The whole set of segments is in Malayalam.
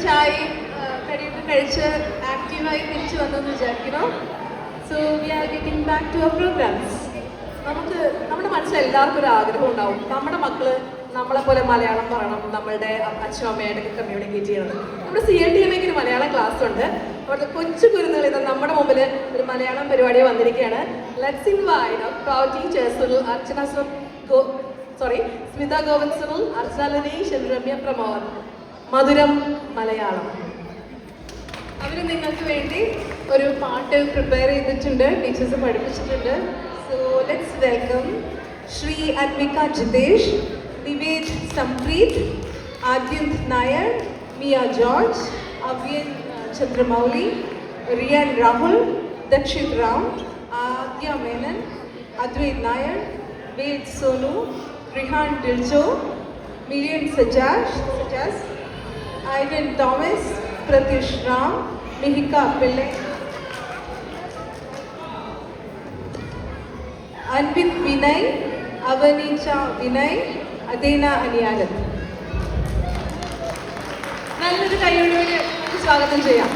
ചായയും കടിയൊക്കെ കഴിച്ച് ആക്റ്റീവായി തിരിച്ചു വന്നെന്ന് വിചാരിക്കുന്നു. So we are getting back to our programs. നമുക്ക് നമ്മുടെ മനസ്സിൽ എല്ലാവർക്കും ഒരു ആഗ്രഹം ഉണ്ടാവും, നമ്മുടെ മക്കള് നമ്മളെ പോലെ മലയാളം പറയണം, നമ്മളുടെ അച്ഛനും അമ്മയായിട്ടൊക്കെ കമ്മ്യൂണിക്കേറ്റ് ചെയ്യണം. നമ്മുടെ CLTMക്ക് ഒരു മലയാളം ക്ലാസ് ഉണ്ട്. അവിടുത്തെ കൊച്ചു കുരുന്നുകൾ ഇന്ന് നമ്മുടെ മുമ്പിൽ ഒരു മലയാളം പരിപാടി വന്നിരിക്കുകയാണ്. Let's invite our proud teachers Smitha Govind Sunil, Archana Lanesh and Ramya Pramod. Madhuram Malayalam. അവർ നിങ്ങൾക്ക് വേണ്ടി ഒരു പാട്ട് പ്രിപ്പയർ ചെയ്തിട്ടുണ്ട്, ടീച്ചേഴ്സ് പഠിപ്പിച്ചിട്ടുണ്ട്. So let's welcome Shri Anvika Jithesh, Nived Sampreeth, Adyanth Nair, Miya George, Avyan Chandramouli, Riyan Rahul, Dakshith Ram, Adya Menon, Advaith Nair, Ved Sonu, Rihan Diljo, Milian Sajas, Aidan Thomas, Pratheesh Ram, Mihika Pillai, Anvith Vinay, Avaneecha Vinay, Adena Aniyanand. നല്ലൊരു കൈയോടുകൂടി സ്വാഗതം ചെയ്യാം.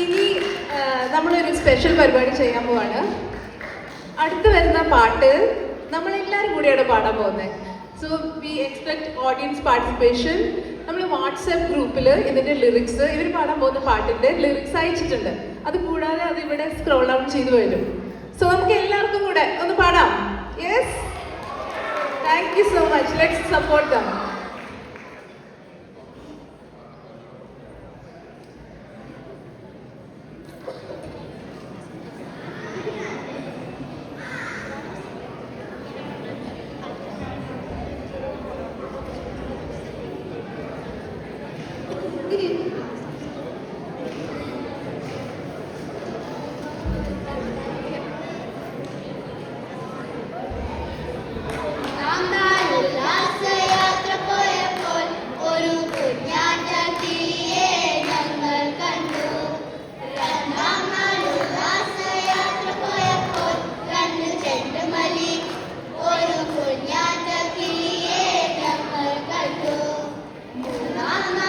ഇനി നമ്മളൊരു സ്പെഷ്യൽ പരിപാടി ചെയ്യാൻ പോവാണ്. അടുത്ത് വരുന്ന പാട്ട് നമ്മളെല്ലാവരും കൂടിയാണ് പാടാൻ പോകുന്നത്. So we expect audience participation. നമ്മൾ വാട്സാപ്പ് ഗ്രൂപ്പിൽ ഇതിൻ്റെ ലിറിക്സ്, ഇവർ പാടാൻ പോകുന്ന പാട്ടിൻ്റെ ലിറിക്സ് അയച്ചിട്ടുണ്ട്. അത് കൂടാതെ അത് ഇവിടെ സ്ക്രോൾ ഔട്ട് ചെയ്ത് വരും. സോ നമുക്ക് എല്ലാവർക്കും കൂടെ ഒന്ന് പാടാം. Yes, thank you so much. Let's support them. Namah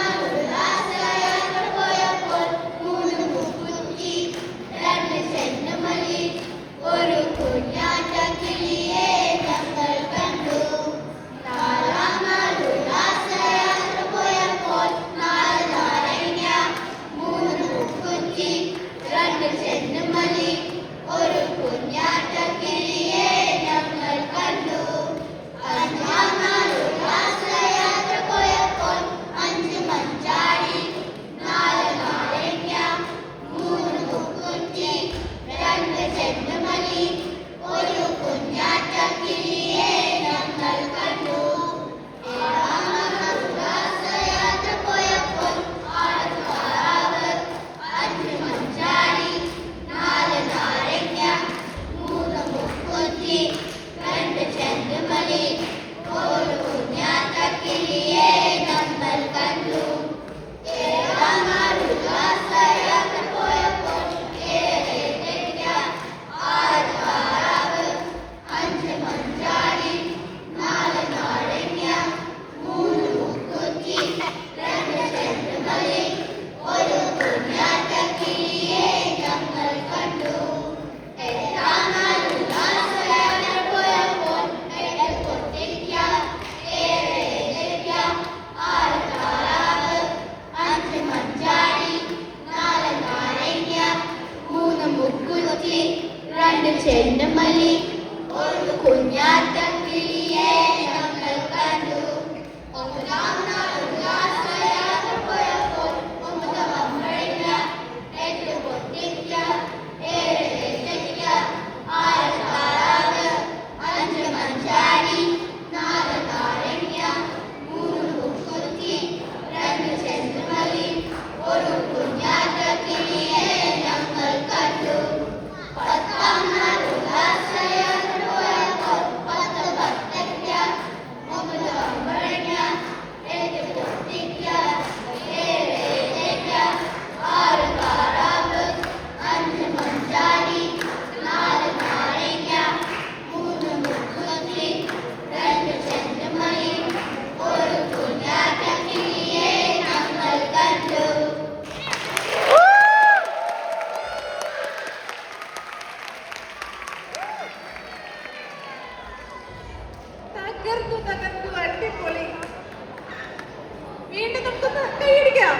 വീണ്ടും നമുക്കൊന്ന് കൈയടിക്കാം.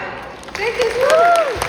Thank you so much.